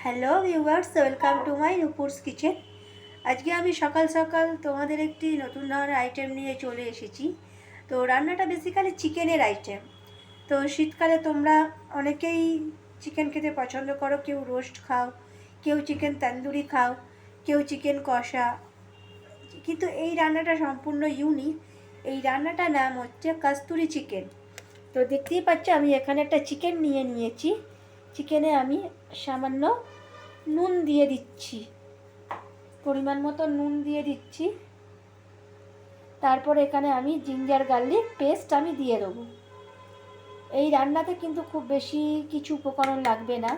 Hello viewers, welcome to my Nupur's kitchen. আজকে আমি সকাল সকাল তোমাদের একটি নতুন ধরনের আইটেম নিয়ে চলে এসেছি। তো রান্নাটা বেসিক্যালি চিকেনের আইটেম। তো শীতকালে তোমরা অনেকেই চিকেন খেতে পছন্দ করো, কেউ রোস্ট খাও, কেউ চিকেন তন্দুরি খাও, কেউ চিকেন কষা। কিন্তু এই রান্নাটা সম্পূর্ণ ইউনিক। এই রান্নাটার নাম হচ্ছে কস্তুরি চিকেন। তো দেখতেই পাচ্ছ আমি এখানে একটা চিকেন নিয়ে নিয়েছি। চিকেনে আমি সামান্য নুন দিয়ে দিচ্ছি, পরিমাণ মতো নুন দিয়ে দিচ্ছি। তারপর এখানে আমি জিঞ্জার গার্লিক পেস্ট আমি দিয়ে দেবো। এই রান্নাতে কিন্তু খুব বেশি কিছু উপকরণ লাগবে না।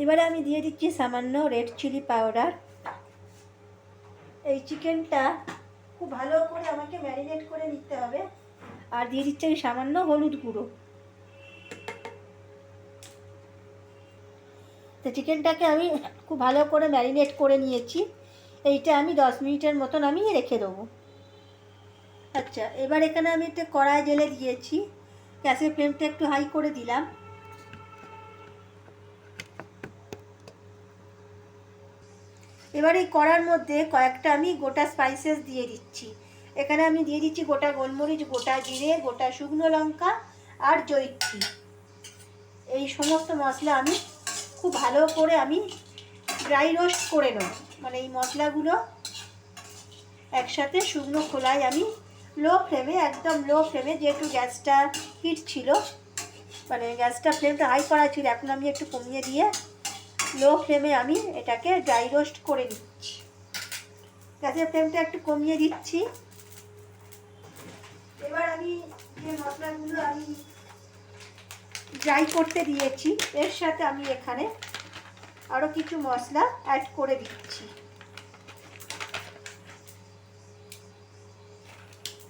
এবারে আমি দিয়ে দিচ্ছি সামান্য রেড চিলি পাউডার। এই চিকেনটা খুব ভালো করে আমাকে ম্যারিনেট করে নিতে হবে। আর দিয়ে দিচ্ছি আমি সামান্য হলুদ গুঁড়ো। তো চিকেনটাকে আমি খুব ভালো করে ম্যারিনেট করে নিয়েছি। এইটা আমি 10 মিনিটের মতন আমি রেখে দেবো। আচ্ছা, এবার এখানে আমি একটা কড়াই জেলে দিয়েছি। গ্যাসের ফ্লেমটা একটু হাই করে দিলাম। এবার এই কড়ার মধ্যে কয়েকটা আমি গোটা স্পাইসেস দিয়ে দিচ্ছি। এখানে আমি দিয়ে দিচ্ছি গোটা গোলমরিচ, গোটা জিরে, গোটা শুকনো লঙ্কা আর জয়িত্রী। এই সমস্ত মশলা আমি খুব ভালো করে আমি ড্রাই রোস্ট করে নেব। মানে এই মশলাগুলো একসাথে শুকনো খোলায় আমি লো ফ্লেমে, একদম লো ফ্লেমে, যেহেতু গ্যাসটা হিট ছিল, মানে গ্যাসটা ফ্লেমটা হাই করা ছিল, এখন আমি একটু কমিয়ে দিয়ে লো ফ্লেমে আমি এটাকে ড্রাই রোস্ট করে নিচ্ছি। গ্যাসের ফ্লেমটা একটু কমিয়ে দিচ্ছি। এবার আমি যে মশলাগুলো আমি ড্রাই করতে দিয়েছি এর সাথে আমি এখানে আরও কিছু মশলা অ্যাড করে দিচ্ছি।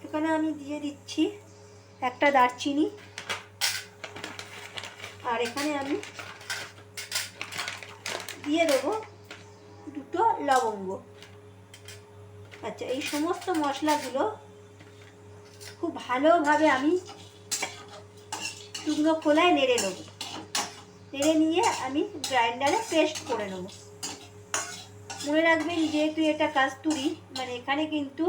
এখানে আমি দিয়ে দিচ্ছি একটা দারচিনি, আর এখানে আমি দিয়ে দেবো দুটো লবঙ্গ। আচ্ছা, এই সমস্ত মশলাগুলো খুব ভালোভাবে আমি শুকনো খোলায় নেড়ে নেব। নেড়ে নিয়ে আমি গ্রাইন্ডারে পেস্ট করে নেব। মনে রাখবেন, যেহেতু এটা কাস্তুরি, মানে এখানে কিন্তু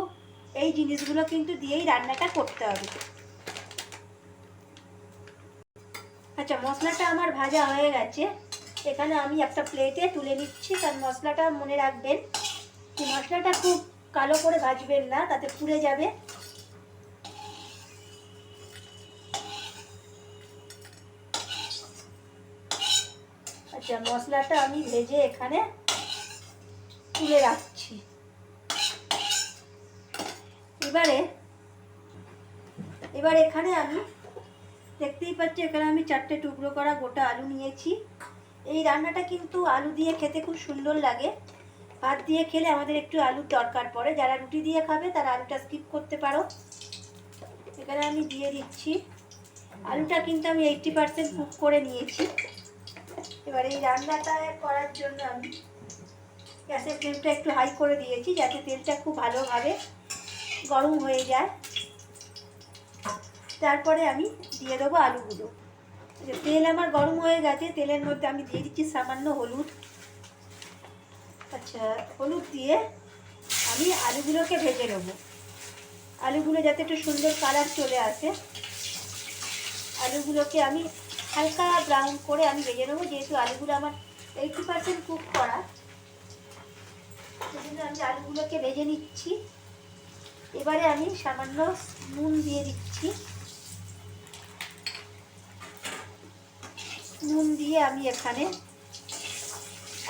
এই জিনিসগুলো কিন্তু দিয়েই রান্নাটা করতে হবে। আচ্ছা, মশলাটা আমার ভাজা হয়ে গেছে। এখানে আমি একটা প্লেটে তুলে নিচ্ছি। কারণ মশলাটা মনে রাখবেন, এই মশলাটা খুব কালো করে ভাজবেন না, তাতে পুড়ে যাবে। আচ্ছা, মশলাটা আমি ভেজে এখানে তুলে রাখছি। এবার এখানে আমি দেখতেই পাচ্ছি, এখানে আমি 4টে টুকরো করা গোটা আলু নিয়েছি। এই রান্নাটা কিন্তু আলু দিয়ে খেতে খুব সুন্দর লাগে। ভাত দিয়ে খেলে আমাদের একটু আলুর দরকার পড়ে। যারা রুটি দিয়ে খাবে তারা আলুটা স্কিপ করতে পারো। এখানে আমি দিয়ে দিচ্ছি। আলুটা কিন্তু আমি 80% কুক করে নিয়েছি। এবার এই রান্নাটা করার জন্য আমি গ্যাসের ফ্লেমটা একটু হাই করে দিয়েছি, যাতে তেলটা খুব ভালোভাবে গরম হয়ে যায়। তারপরে আমি দিয়ে দেবো আলুগুলো। তেল আমার গরম হয়ে গেছে। তেলের মধ্যে আমি দিয়ে দিচ্ছি সামান্য হলুদ। আচ্ছা, হলুদ দিয়ে আমি আলুগুলোকে ভেজে নেব। আলুগুলো যাতে একটু সুন্দর কালার চলে আসে, আলুগুলোকে আমি হালকা ব্রাউন করে আমি ভেজে নেবো। যেহেতু আলুগুলো আমার 80% কুক করা, সেজন্য আমি আলুগুলোকে ভেজে নিচ্ছি। এবারে আমি সামান্য নুন দিয়ে দিচ্ছি। নুন দিয়ে আমি এখানে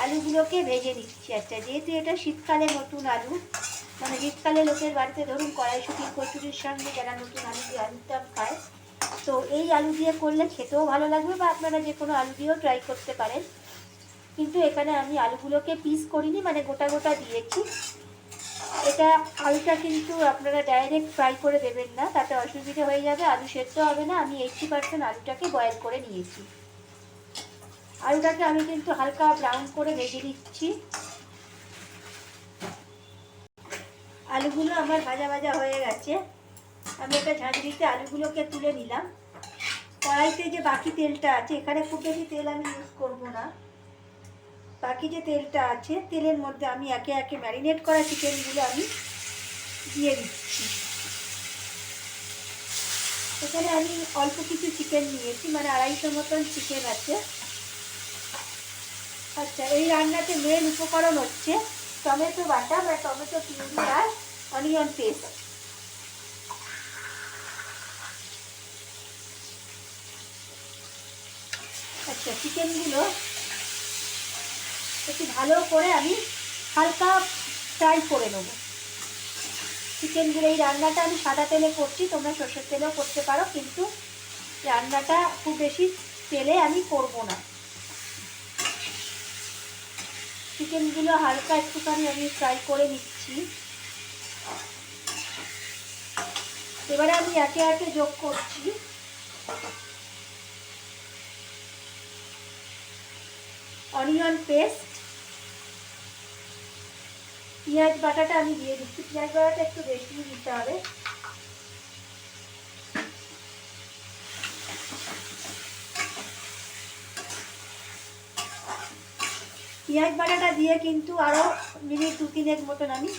আলুগুলোকে ভেজে নিচ্ছি। আচ্ছা, যেহেতু এটা শীতকালে নতুন আলু, মানে শীতকালে লোকের বাড়িতে ধরুন কড়াইশুঁটি কচুরির সঙ্গে যারা নতুন আলু দিয়ে আলুর দম খায়, তো এই আলু দিয়ে করলে খেতেও ভালো লাগবে, বা আপনারা যে কোনো আলু দিয়েও ট্রাই করতে পারেন। কিন্তু এখানে আমি আলুগুলোকে পিস করিনি, মানে গোটা গোটা দিয়েছি। এটা আলুটা কিন্তু আপনারা ডাইরেক্ট ফ্রাই করে দেবেন না, তাতে অসুবিধা হয়ে যাবে, আলু সেদ্ধ হবে না। আমি 80% আলুটাকে বয়েল করে নিয়েছি। আলুটাকে আমি কিন্তু হালকা ব্রাউন করে ভেজে দিচ্ছি। আলুগুলো আমার ভাজা ভাজা হয়ে গেছে। আমি একটা ঝাঁঝরিতে আলুগুলোকে তুলে নিলাম। কড়াইতে যে বাকি তেলটা আছে, এখানে খুব বেশি তেল আমি ইউজ করব না। বাকি যে তেলটা আছে, তেলের মধ্যে আমি একে একে ম্যারিনেট করা চিকেনগুলো আমি দিয়ে দিচ্ছি। এখানে আমি অল্প কিছু চিকেন নিয়েছি, মানে 250 মতন চিকেন আছে। আচ্ছা, এই রান্নাতে মেন উপকরণ হচ্ছে টমেটো বাটা বা টমেটো পিউরি আর অনিয়ন পেস্ট। আচ্ছা, চিকেনগুলো একটু ভালো করে আমি হালকা ফ্রাই করে নেব। চিকেনগুলো, এই রান্নাটা আমি সাদা তেলে করছি, তোমরা সর্ষের তেলেও করতে পারো, কিন্তু রান্নাটা খুব বেশি তেলে আমি করব না। চিকেনগুলো হালকা একটুখানি আমি ফ্রাই করে নিচ্ছি। এবারে আমি একে একে যোগ করছি অনিয়ন পেস্ট, পেঁয়াজ বাটাটা আমি দিয়ে দিচ্ছি। পেঁয়াজ বাটাটা একটু বেশি দিতে হবে। পেঁয়াজ বাটাটা দিয়ে কিন্তু আরও মিনিট 2-3 মতন আমি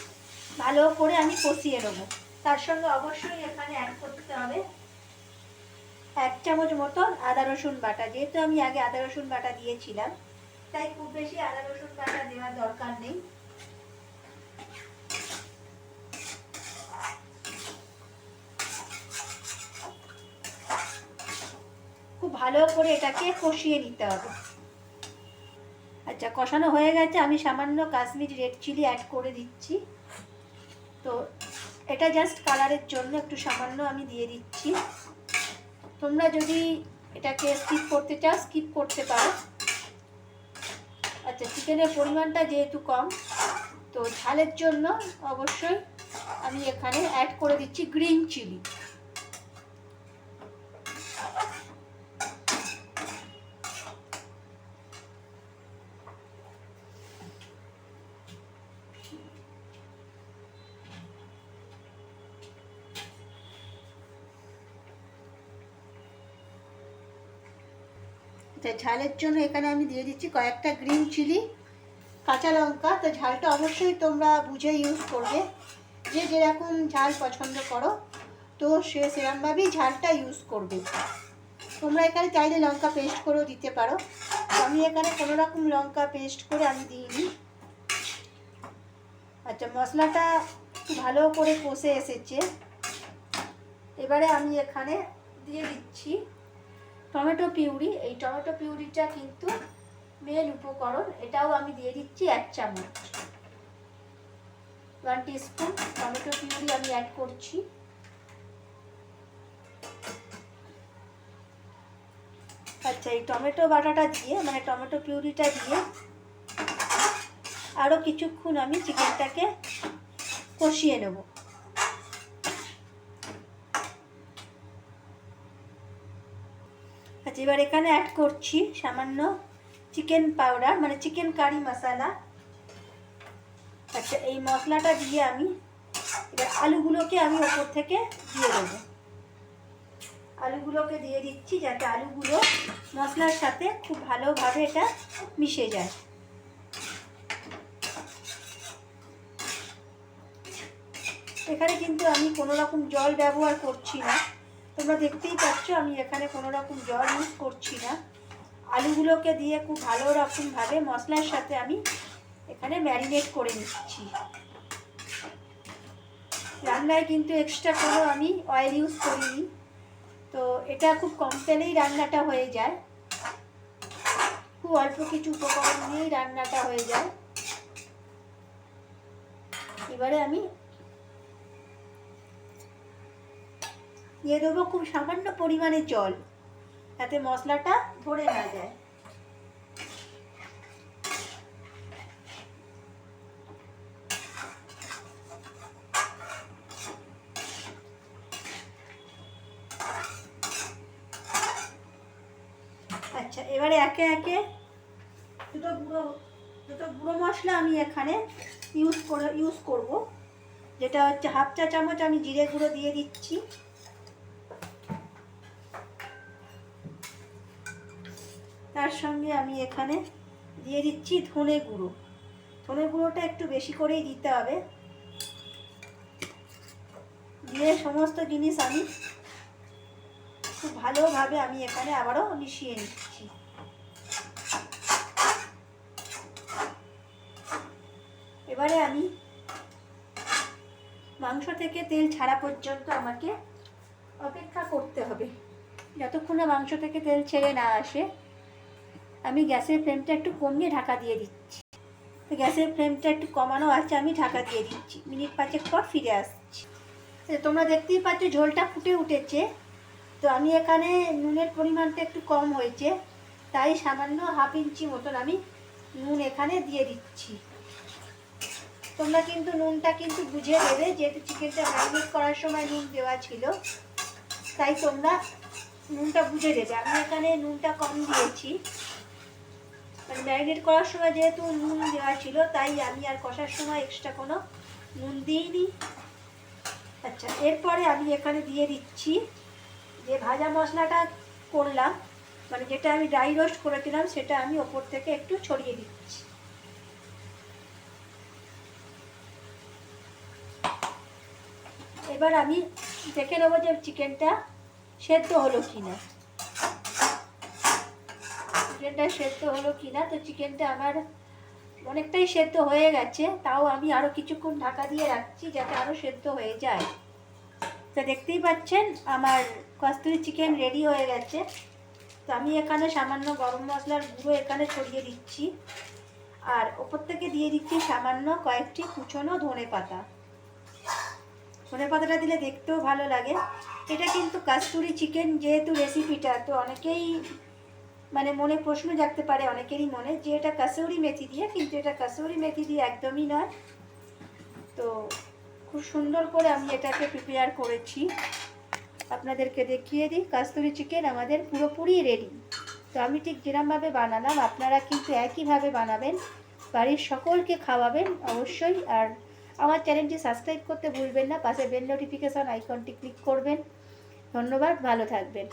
ভালো করে আমি কষিয়ে নেবো। তার সঙ্গে অবশ্যই এখানে অ্যাড করতে হবে 1 চামচ মতন আদা রসুন বাটা। যেহেতু আমি আগে আদা রসুন বাটা দিয়েছিলাম, তাই খুব বেশি আদা রসুন বাটা দেওয়ার দরকার নেই। খুব ভালো করে এটাকে কষিয়ে নিতে হবে। আচ্ছা, কষানো হয়ে গেছে। আমি সামান্য কাশ্মীরি রেড চিলি অ্যাড করে দিচ্ছি। তো এটা জাস্ট কালারের জন্য একটু সামান্য আমি দিয়ে দিচ্ছি। তোমরা যদি এটাকে স্কিপ করতে চাও, স্কিপ করতে পারো। আচ্ছা, চিকেনের পরিমাণটা যেহেতু কম, তো ঝালের জন্য অবশ্যই আমি এখানে অ্যাড করে দিচ্ছি গ্রিন চিলি। ঝালের জন্য এখানে আমি দিয়ে দিচ্ছি কয়েকটা গ্রিন চিলি, কাঁচা লঙ্কা। তো ঝালটা অবশ্যই তোমরা বুঝে ইউজ করবে, যে যেরকম ঝাল পছন্দ করো তো সে সেরকমভাবেই ঝালটা ইউজ করবে। তোমরা এখানে চাইলে লঙ্কা পেস্ট করেও দিতে পারো। আমি এখানে কোনো রকম লঙ্কা পেস্ট করে আমি দিইনি। আচ্ছা, মশলাটা একটু ভালো করে কষে এসেছে। এবারে আমি এখানে দিয়ে দিচ্ছি টমেটো পিউরি। এই টমেটো পিউরিটা কিন্তু মেন উপকরণ। এটাও আমি দিয়ে দিচ্ছি 1 চামচ, 1 টিস্পুন টমেটো পিউরি আমি অ্যাড করছি। আচ্ছা, এই টমেটো বাটাটা দিয়ে, মানে টমেটো পিউরিটা দিয়ে আরও কিছুক্ষণ আমি চিকেনটাকে কষিয়ে নেব। আচ্ছা, এবার এখানে অ্যাড করছি সামান্য চিকেন পাউডার, মানে চিকেন কারি মশলা। আচ্ছা, এই মশলাটা দিয়ে আমি এবার আলুগুলোকে আমি ওপর থেকে দিয়ে দেবো। আলুগুলোকে দিয়ে দিচ্ছি যাতে আলুগুলো মশলার সাথে খুব ভালোভাবে এটা মিশে যায়। এখানে কিন্তু আমি কোনো রকম জল ব্যবহার করছি না। তোমরা দেখতেই পাচ্ছ আমি এখানে কোনো রকম জল ইউজ করছি না। আলুগুলোকে দিয়ে খুব ভালো রকমভাবে মশলার সাথে আমি এখানে ম্যারিনেট করে নিচ্ছি। রান্নায় কিন্তু এক্সট্রা কোনো আমি অয়েল ইউজ করিনি, তো এটা খুব কম তেলেই রান্নাটা হয়ে যায়। খুব অল্প কিছু উপকরণ নিয়েই রান্নাটা হয়ে যায়। এবারে আমি দিয়ে দেবো খুব সামান্য পরিমাণে জল, যাতে মশলাটা ধরে না যায়। আচ্ছা, এবারে একে একে দুটো গুঁড়ো মশলা আমি এখানে ইউজ করব। যেটা হচ্ছে 1/2 চা চামচ আমি জিরে গুঁড়ো দিয়ে দিচ্ছি। তার সঙ্গে আমি এখানে দিয়ে দিচ্ছি ধনে গুঁড়ো। ধনে গুঁড়োটা একটু বেশি করেই দিতে হবে। দিয়ে সমস্ত জিনিস আমি খুব ভালোভাবে আমি এখানে আবারও মিশিয়ে নিচ্ছি। এবারে আমি মাংস থেকে তেল ছাড়া পর্যন্ত আমাকে অপেক্ষা করতে হবে। যতক্ষণ না মাংস থেকে তেল ছেড়ে না আসে আমি গ্যাসের ফ্লেমটা একটু কমিয়ে ঢাকা দিয়ে দিচ্ছি। তো গ্যাসের ফ্লেমটা একটু কমানো আছে, আমি ঢাকা দিয়ে দিচ্ছি। মিনিট 5 পর ফিরে আসছি। তোমরা দেখতেই পাচ্ছ ঝোলটা ফুটে উঠেছে। তো আমি এখানে নুনের পরিমাণটা একটু কম হয়েছে, তাই সামান্য 1/2 ইঞ্চি মতন আমি নুন এখানে দিয়ে দিচ্ছি। তোমরা কিন্তু নুনটা কিন্তু বুঝে দেবে, যেহেতু চিকেনটা ম্যারিনেট করার সময় নুন দেওয়া ছিল, তাই তোমরা নুনটা বুঝে দেবে। আমি এখানে নুনটা কম দিয়েছি, মানে ম্যারিনেট করার সময় যেহেতু নুন দেওয়া ছিল, তাই আমি আর কষার সময় এক্সট্রা কোনো নুন দিইনি। আচ্ছা, এরপরে আমি এখানে দিয়ে দিচ্ছি যে ভাজা মশলাটা করলাম, মানে যেটা আমি ড্রাই রোস্ট করেছিলাম, সেটা আমি ওপর থেকে একটু ছড়িয়ে দিচ্ছি। এবার আমি দেখে নেবো যে চিকেনটা সেদ্ধ হলো কিনা। চিকেনটা সেদ্ধ হলো কিনা। তো চিকেনটা আমার অনেকটাই সেদ্ধ হয়ে গেছে, তাও আমি আরও কিছুক্ষণ ঢাকা দিয়ে রাখছি যাতে আরও সেদ্ধ হয়ে যায়। তো দেখতেই পাচ্ছেন আমার কস্তুরি চিকেন রেডি হয়ে গেছে। তো আমি এখানে সামান্য গরম মশলার গুঁড়ো এখানে ছড়িয়ে দিচ্ছি, আর ওপর থেকে দিয়ে দিচ্ছি সামান্য কয়েকটি কুচনো ধনে পাতা। ধনে পাতাটা দিলে দেখতেও ভালো লাগে। এটা কিন্তু কস্তুরি চিকেন যেহেতু রেসিপিটা, তো অনেকেই মানে মনে প্রশ্ন জাগতে পারে অনেকেরই মনে যে এটা কাসুরি মেথি দিয়ে, কিন্তু এটা কাসুরি মেথি দিয়ে একদমই নয়। তো খুব সুন্দর করে আমি এটাকে প্রিপেয়ার করেছি, আপনাদেরকে দেখিয়ে দিই। কস্তুরি চিকেন আমাদের পুরোপুরি রেডি। তো আমি ঠিক যেরকমভাবে বানালাম আপনারা কিন্তু একইভাবে বানাবেন, বাড়ির সকলকে খাওয়াবেন অবশ্যই। আর আমার চ্যানেলটি সাবস্ক্রাইব করতে ভুলবেন না, পাশে বেল নোটিফিকেশান আইকনটি ক্লিক করবেন। ধন্যবাদ, ভালো থাকবেন।